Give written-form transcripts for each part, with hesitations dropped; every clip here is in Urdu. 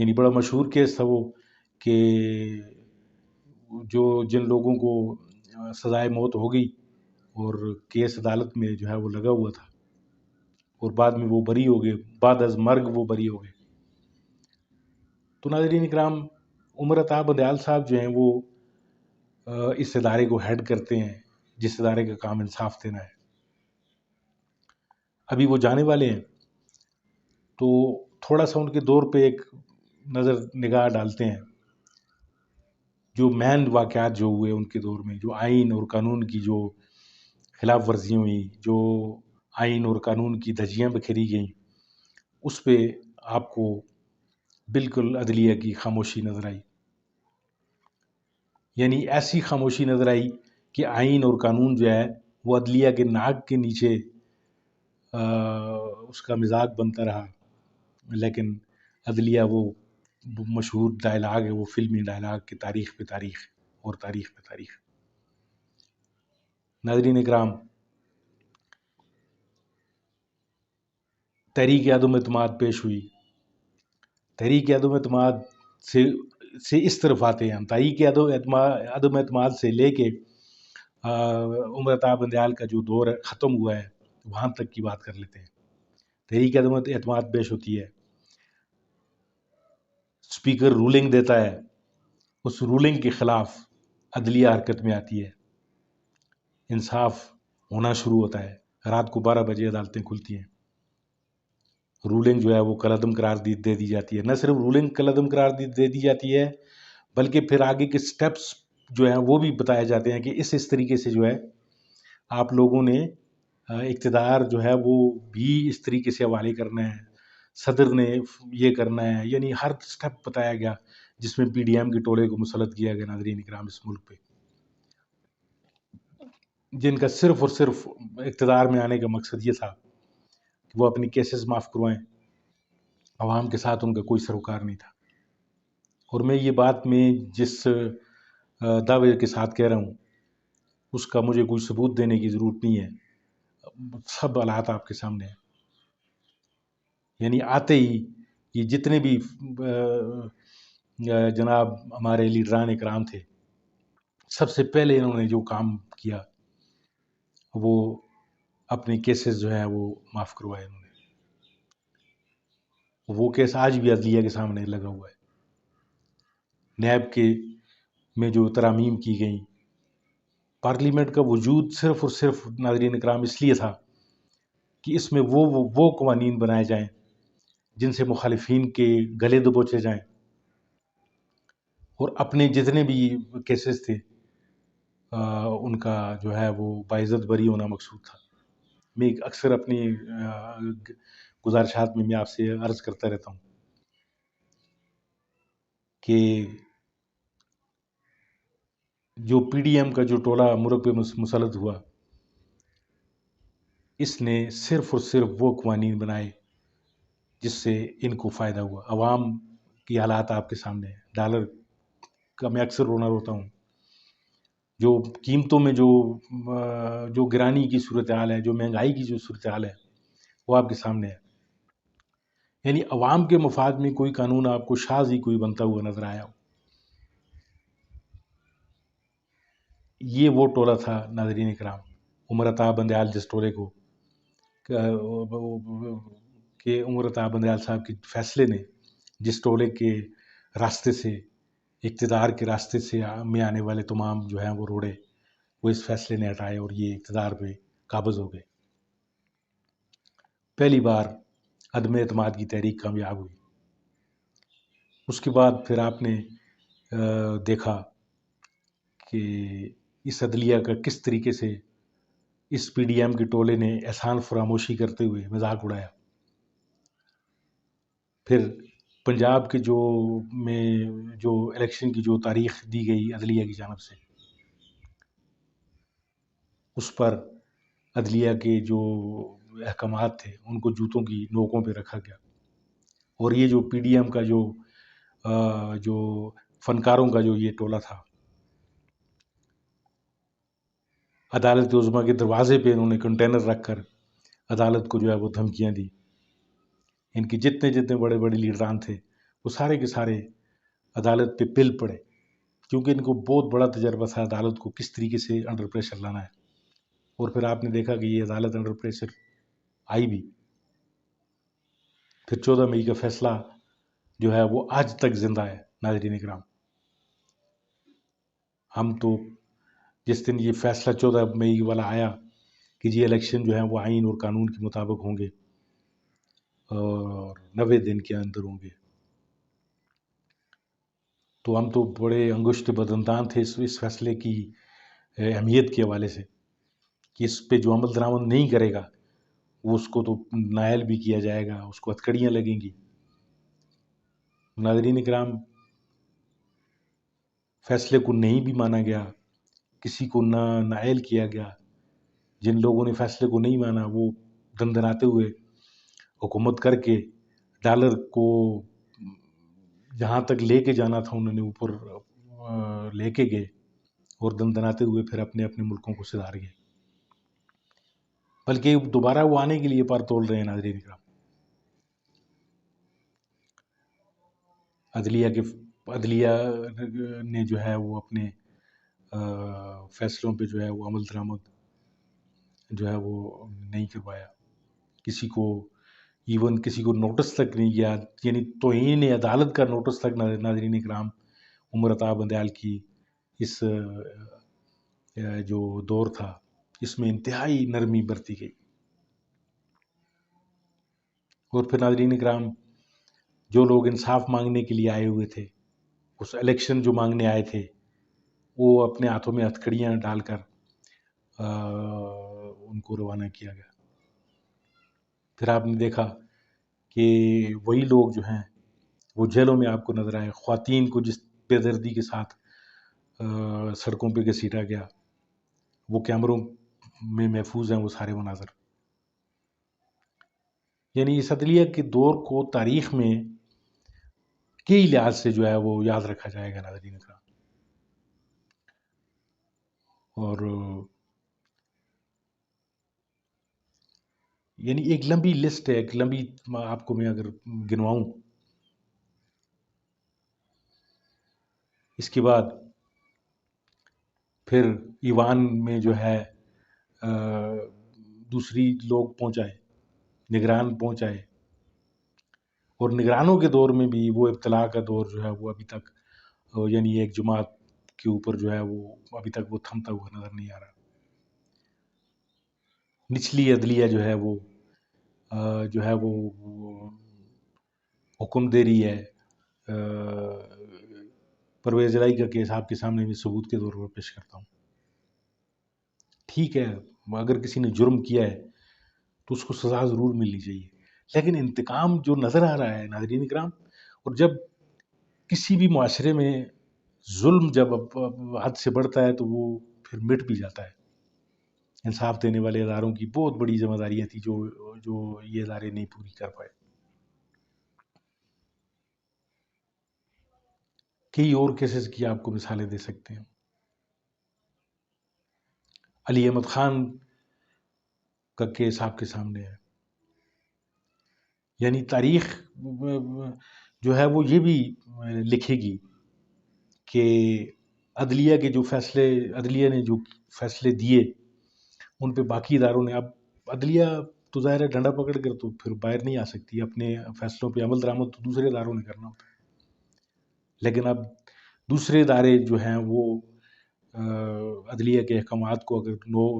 یعنی بڑا مشہور کیس تھا وہ کہ جن لوگوں کو سزائے موت ہو گئی اور کیس عدالت میں جو ہے وہ لگا ہوا تھا اور بعد میں وہ بری ہو گئے، بعد از مرگ وہ بری ہو گئے. تو ناظرین اکرام، عمر عطا بندیال صاحب جو ہیں وہ اس ادارے کو ہیڈ کرتے ہیں جس ادارے کا کام انصاف دینا ہے. ابھی وہ جانے والے ہیں، تو تھوڑا سا ان کے دور پہ ایک نگاہ ڈالتے ہیں. جو مین واقعات جو ہوئے ان کے دور میں، جو آئین اور قانون کی جو خلاف ورزیاں ہوئیں، جو آئین اور قانون کی دھجیاں بکھیری گئیں، اس پہ آپ کو بالکل عدلیہ کی خاموشی نظر آئی. یعنی ایسی خاموشی نظر آئی کہ آئین اور قانون جو ہے وہ عدلیہ کے ناک کے نیچے اس کا مزاج بنتا رہا، لیکن عدلیہ وہ مشہور ڈائلاگ ہے، وہ فلمی ڈائلاگ کہ تاریخ پہ تاریخ اور تاریخ پہ تاریخ. ناظرین اکرام، تحریک عدم اعتماد پیش ہوئی. تحریک عدم اعتماد سے اس طرف آتے ہیں ہم. تحریک عدم اعتماد سے لے کے عمر عطا بندیال کا جو دور ختم ہوا ہے وہاں تک کی بات کر لیتے ہیں. تحریک عدم اعتماد پیش ہوتی ہے، اسپیکر رولنگ دیتا ہے، اس رولنگ کے خلاف عدلیہ حرکت میں آتی ہے، انصاف ہونا شروع ہوتا ہے. رات کو 12 بجے عدالتیں کھلتی ہیں. رولنگ جو ہے وہ کالعدم قرار دے دی جاتی ہے. نہ صرف رولنگ کالعدم قرار دے دی جاتی ہے، بلکہ پھر آگے کے سٹیپس جو ہیں وہ بھی بتائے جاتے ہیں کہ اس طریقے سے جو ہے آپ لوگوں نے اقتدار جو ہے وہ بھی اس طریقے سے حوالے کرنا ہے، صدر نے یہ کرنا ہے. یعنی ہر سٹیپ بتایا گیا جس میں پی ڈی ایم کے ٹولے کو مسلط کیا گیا. ناظرین اکرام، اس ملک پہ جن کا صرف اور صرف اقتدار میں آنے کا مقصد یہ تھا کہ وہ اپنی کیسز معاف کروائیں، عوام کے ساتھ ان کا کوئی سروکار نہیں تھا. اور میں یہ بات میں جس دعوے کے ساتھ کہہ رہا ہوں اس کا مجھے کوئی ثبوت دینے کی ضرورت نہیں ہے، سب حالات آپ کے سامنے ہیں. یعنی آتے ہی یہ جتنے بھی جناب ہمارے لیڈران اکرام تھے، سب سے پہلے انہوں نے جو کام کیا وہ اپنے کیسز جو ہیں وہ معاف کروائے. انہوں نے وہ کیس آج بھی عدلیہ کے سامنے لگا ہوا ہے. نیب کے میں جو ترامیم کی گئیں، پارلیمنٹ کا وجود صرف اور صرف ناظرین اکرام اس لیے تھا کہ اس میں وہ قوانین بنائے جائیں جن سے مخالفین کے گلے دبوچے جائیں، اور اپنے جتنے بھی کیسز تھے ان کا جو ہے وہ باعزت بری ہونا مقصود تھا. میں اکثر اپنی گزارشات میں آپ سے عرض کرتا رہتا ہوں کہ جو پی ڈی ایم کا جو ٹولہ ملک پہ مسلط ہوا، اس نے صرف اور صرف وہ قوانین بنائے جس سے ان کو فائدہ ہوا. عوام کی حالات آپ کے سامنے ہیں. ڈالر کا میں اکثر روتا ہوں. جو قیمتوں میں جو گرانی کی صورتحال ہے، جو مہنگائی کی جو صورتحال ہے، وہ آپ کے سامنے ہے. یعنی عوام کے مفاد میں کوئی قانون آپ کو شاذ ہی کوئی بنتا ہوا نظر آیا ہو. یہ وہ ٹولہ تھا ناظرین اکرام، عمر عطا بندیال جس ٹولے کو کہ عمر عطا بندیال صاحب کے فیصلے نے جس ٹولے کے راستے سے، اقتدار کے راستے سے میں آنے والے تمام جو ہیں وہ روڑے، وہ اس فیصلے نے ہٹائے اور یہ اقتدار پہ قابض ہو گئے. پہلی بار عدم اعتماد کی تحریک کامیاب ہوئی. اس کے بعد پھر آپ نے دیکھا کہ اس عدلیہ کا کس طریقے سے اس پی ڈی ایم کے ٹولے نے احسان فراموشی کرتے ہوئے مذاق اڑایا. پھر پنجاب کے جو الیکشن کی جو تاریخ دی گئی عدلیہ کی جانب سے، اس پر عدلیہ کے جو احکامات تھے ان کو جوتوں کی نوکوں پہ رکھا گیا. اور یہ جو پی ڈی ایم کا جو فنکاروں کا جو یہ ٹولہ تھا، عدالت عظمیٰ کے دروازے پہ انہوں نے کنٹینر رکھ کر عدالت کو جو ہے وہ دھمکیاں دی. ان کے جتنے بڑے لیڈران تھے وہ سارے کے سارے عدالت پہ پل پڑے، کیونکہ ان کو بہت بڑا تجربہ تھا عدالت کو کس طریقے سے انڈر پریشر لانا ہے۔ اور پھر آپ نے دیکھا کہ یہ عدالت انڈر پریشر آئی بھی۔ پھر 14 مئی کا فیصلہ جو ہے وہ آج تک زندہ ہے۔ ناظرین اکرام، ہم تو جس دن یہ فیصلہ 14 مئی والا آیا کہ یہ الیکشن جو ہے وہ آئین اور قانون کے مطابق ہوں گے اور 90 دن کے اندر ہوں گے، تو ہم تو بڑے انگشت بدندان تھے اس فیصلے کی اہمیت کے حوالے سے کہ اس پہ جو عمل درآمد نہیں کرے گا وہ اس کو تو نائل بھی کیا جائے گا، اس کو ہتھکڑیاں لگیں گی۔ ناظرین اکرام، فیصلے کو نہیں بھی مانا گیا، کسی کو نہ نائل کیا گیا۔ جن لوگوں نے فیصلے کو نہیں مانا وہ دندناتے ہوئے حکومت کر کے ڈالر کو جہاں تک لے کے جانا تھا انہوں نے اوپر لے کے گئے اور دندناتے ہوئے پھر اپنے اپنے ملکوں کو سدھار گئے، بلکہ دوبارہ وہ آنے کے لیے پر تول رہے ہیں۔ ناظرین اکرام، عدلیہ نے جو ہے وہ اپنے فیصلوں پہ جو ہے وہ عمل درآمد جو ہے وہ نہیں کروایا، کسی کو ایون کسی کو نوٹس تک نہیں گیا، یعنی توہین عدالت کا نوٹس تک ناظرین اکرام عمر عطا بندیال کی اس جو دور تھا اس میں انتہائی نرمی برتی گئی۔ اور پھر ناظرین اکرام، جو لوگ انصاف مانگنے کے لیے آئے ہوئے تھے، اس الیکشن جو مانگنے آئے تھے، وہ اپنے ہاتھوں میں ہتھکڑیاں ڈال کر ان کو روانہ کیا گیا۔ پھر آپ نے دیکھا کہ وہی لوگ جو ہیں وہ جیلوں میں آپ کو نظر آئے، خواتین کو جس بے دردی کے ساتھ سڑکوں پہ گھسیٹا گیا، وہ کیمروں میں محفوظ ہیں وہ سارے مناظر۔ یعنی اس عدلیہ کے دور کو تاریخ میں کئی لحاظ سے جو ہے وہ یاد رکھا جائے گا ناظرین اکرام۔ اور یعنی ایک لمبی لسٹ ہے، ایک لمبی، آپ کو میں اگر گنواؤں، اس کے بعد پھر ایوان میں جو ہے دوسری لوگ پہنچائے، نگران پہنچائے، اور نگرانوں کے دور میں بھی وہ ابتلاء کا دور جو ہے وہ ابھی تک، یعنی ایک جماعت کے اوپر جو ہے وہ ابھی تک وہ تھمتا ہوا نظر نہیں آ رہا۔ نچلی عدلیہ جو ہے وہ حکم دے رہی ہے۔ پرویز الہی کا کیس آپ کے سامنے میں ثبوت کے طور پر پیش کرتا ہوں۔ ٹھیک ہے، اگر کسی نے جرم کیا ہے تو اس کو سزا ضرور ملنی چاہیے، لیکن انتقام جو نظر آ رہا ہے ناظرین اکرام، اور جب کسی بھی معاشرے میں ظلم جب حد سے بڑھتا ہے تو وہ پھر مٹ بھی جاتا ہے۔ انصاف دینے والے اداروں کی بہت بڑی ذمہ داریاں تھیں جو یہ ادارے نہیں پوری کر پائے۔ کئی اور کیسز کی آپ کو مثالیں دے سکتے ہیں۔ علی احمد خان کا کیس آپ کے سامنے ہے۔ یعنی تاریخ جو ہے وہ یہ بھی لکھے گی کہ عدلیہ نے جو فیصلے دیے ان پہ باقی اداروں نے، اب عدلیہ تو ظاہر ہے ڈنڈا پکڑ کر تو پھر باہر نہیں آ سکتی، اپنے فیصلوں پہ عمل درآمد تو دوسرے اداروں نے کرنا ہوتا ہے، لیکن اب دوسرے ادارے جو ہیں وہ عدلیہ کے احکامات کو اگر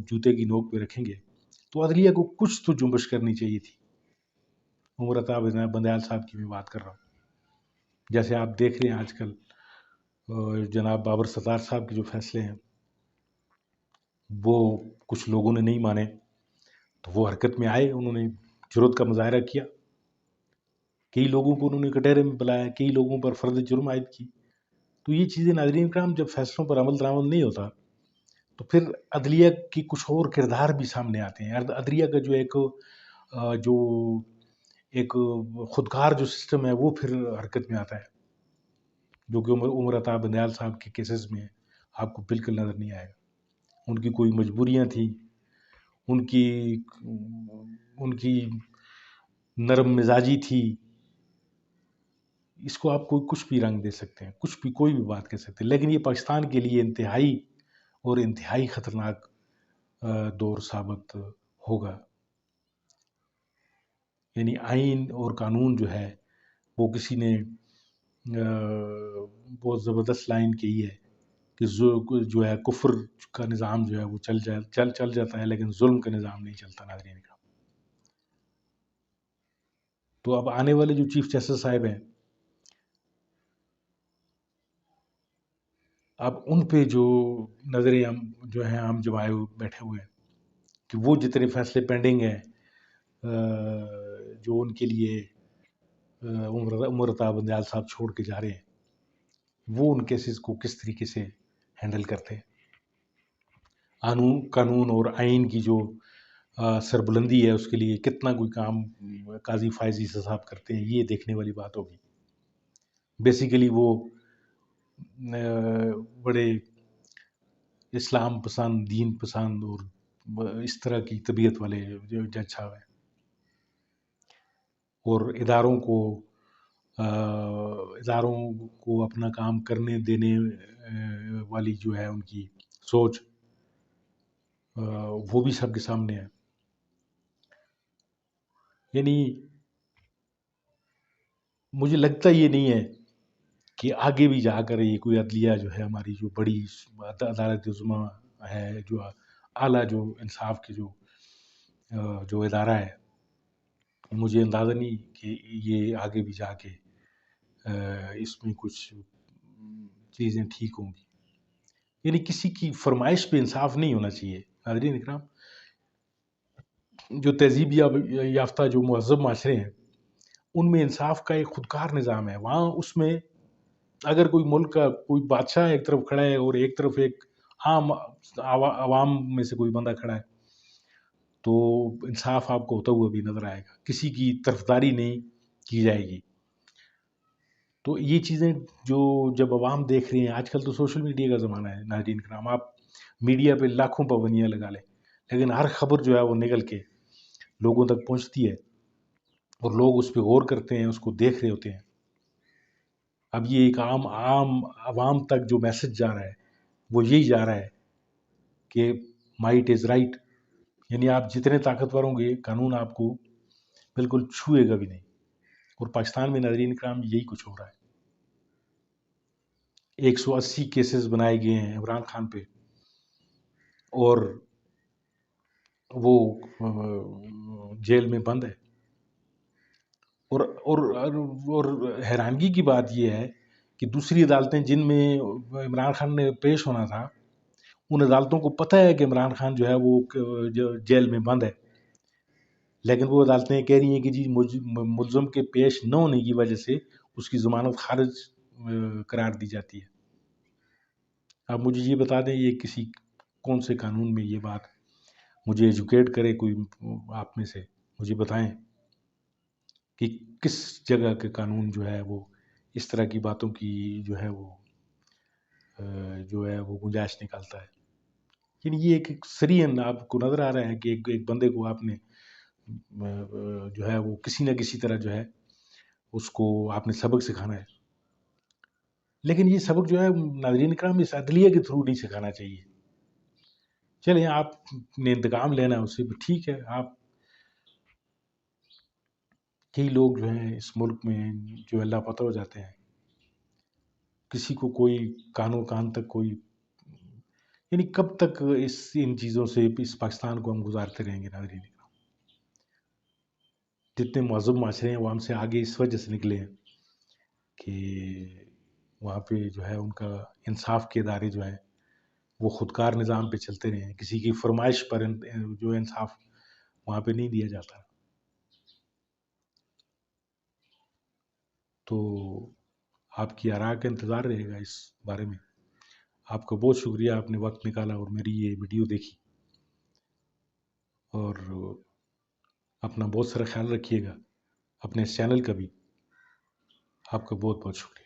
جوتے کی نوک پہ رکھیں گے تو عدلیہ کو کچھ تو جنبش کرنی چاہیے تھی۔ عمر عطا بندیال صاحب کی میں بات کر رہا ہوں۔ جیسے آپ دیکھ رہے ہیں آج کل جناب بابر ستار صاحب کے جو فیصلے ہیں وہ کچھ لوگوں نے نہیں مانے تو وہ حرکت میں آئے، انہوں نے جرات کا مظاہرہ کیا، کئی لوگوں کو انہوں نے کٹہرے میں بلایا، کئی لوگوں پر فرد جرم عائد کی۔ تو یہ چیزیں ناظرین کرام جب فیصلوں پر عمل درآمد نہیں ہوتا تو پھر عدلیہ کی کچھ اور کردار بھی سامنے آتے ہیں۔ عدلیہ کا جو ایک خودکار جو سسٹم ہے وہ پھر حرکت میں آتا ہے، جو کہ عمر عطا بندیال صاحب کے کیسز میں آپ کو بالکل نظر نہیں آئے گا۔ ان کی کوئی مجبوریاں تھیں، ان کی نرم مزاجی تھی، اس کو آپ کچھ بھی رنگ دے سکتے ہیں، کچھ بھی کوئی بھی بات کر سکتے ہیں، لیکن یہ پاکستان کے لیے انتہائی خطرناک دور ثابت ہوگا. یعنی آئین اور قانون جو ہے وہ کسی نے بہت زبردست لائن کہی ہے کہ جو ہے کفر کا نظام جو ہے وہ چل جاتا ہے، لیکن ظلم کا نظام نہیں چلتا. ناظرین کا تو اب آنے والے جو چیف جسٹس صاحب ہیں، اب ان پہ جو نظریں جو ہیں عام جمائے بیٹھے ہوئے ہیں کہ وہ جتنے فیصلے پینڈنگ ہیں جو ان کے لیے عمر عطا بندیال صاحب چھوڑ کے جا رہے ہیں، وہ ان کیسز کو کس طریقے سے ہینڈل کرتے ہیں. قانون اور آئین کی جو سربلندی ہے اس کے لیے کتنا کوئی کام قاضی فائزی صاحب کرتے ہیں، یہ دیکھنے والی بات ہوگی. بیسیکلی وہ بڑے اسلام پسند، دین پسند اور اس طرح کی طبیعت والے جو جج صاحب ہیں، اور اداروں کو اپنا کام کرنے دینے والی جو ہے ان کی سوچ، وہ بھی سب کے سامنے ہے. یعنی مجھے لگتا یہ نہیں ہے کہ آگے بھی جا کر یہ کوئی عدلیہ جو ہے ہماری جو بڑی عدالت عظمیٰ ہے، جو اعلیٰ جو انصاف کے جو ادارہ ہے، مجھے اندازہ نہیں کہ یہ آگے بھی جا کے اس میں کچھ چیزیں ٹھیک ہوں گی. یعنی کسی کی فرمائش پہ انصاف نہیں ہونا چاہیے. ناظرین اکرام، جو تہذیب یافتہ جو مہذب معاشرے ہیں ان میں انصاف کا ایک خودکار نظام ہے. وہاں اس میں اگر کوئی ملک کا کوئی بادشاہ ایک طرف کھڑا ہے اور ایک طرف ایک عام عوام میں سے کوئی بندہ کھڑا ہے تو انصاف آپ کو ہوتا ہوا بھی نظر آئے گا، کسی کی طرفداری نہیں کی جائے گی. تو یہ چیزیں جو جب عوام دیکھ رہے ہیں، آج کل تو سوشل میڈیا کا زمانہ ہے. ناظرین کرام، آپ میڈیا پہ لاکھوں پابندیاں لگا لیں، لیکن ہر خبر جو ہے وہ نکل کے لوگوں تک پہنچتی ہے اور لوگ اس پہ غور کرتے ہیں، اس کو دیکھ رہے ہوتے ہیں. اب یہ ایک عام عوام تک جو میسج جا رہا ہے وہ یہی جا رہا ہے کہ مائٹ از رائٹ. یعنی آپ جتنے طاقتور ہوں گے قانون آپ کو بالکل چھوئے گا بھی نہیں. اور پاکستان میں ناظرین کرام یہی کچھ ہو رہا ہے. 180 کیسز بنائے گئے ہیں عمران خان پہ، اور وہ جیل میں بند ہے. اور حیرانگی کی بات یہ ہے کہ دوسری عدالتیں جن میں عمران خان نے پیش ہونا تھا، ان عدالتوں کو پتہ ہے کہ عمران خان جو ہے وہ جیل میں بند ہے، لیکن وہ عدالتیں کہہ رہی ہیں کہ جی ملزم کے پیش نہ ہونے کی وجہ سے اس کی ضمانت خارج قرار دی جاتی ہے. اب مجھے یہ بتا دیں یہ کون سے قانون میں یہ بات مجھے ایجوکیٹ کرے کوئی آپ میں سے، مجھے بتائیں کہ کس جگہ کے قانون جو ہے وہ اس طرح کی باتوں کی جو ہے وہ گنجائش نکالتا ہے. یعنی یہ ایک سرین آپ کو نظر آ رہا ہے کہ ایک بندے کو آپ نے جو ہے وہ کسی نہ کسی طرح جو ہے اس کو آپ نے سبق سکھانا ہے. لیکن یہ سبق جو ہے ناظرین کرام اس عدلیہ کے تھرو نہیں سکھانا چاہیے. چلیں آپ نے انتقام لینا ہے اس سے بھی ٹھیک ہے. آپ کئی لوگ جو ہیں اس ملک میں جو اللہ پتہ ہو جاتے ہیں، کسی کو کوئی کان تک کوئی، یعنی کب تک ان چیزوں سے اس پاکستان کو ہم گزارتے رہیں گے. ناظرین جتنے مہذب معاشرے ہیں وہ ہم سے آگے اس وجہ سے نکلے ہیں کہ وہاں پہ جو ہے ان کا انصاف کے ادارے جو ہیں وہ خودکار نظام پہ چلتے رہے ہیں. کسی کی فرمائش پر جو انصاف وہاں پہ نہیں دیا جاتا. تو آپ کی آراء کا انتظار رہے گا اس بارے میں. آپ کا بہت شکریہ، آپ نے وقت نکالا اور میری یہ ویڈیو دیکھی. اور اپنا بہت سارا خیال رکھیے گا، اپنے اس چینل کا بھی. آپ کا بہت بہت شکریہ.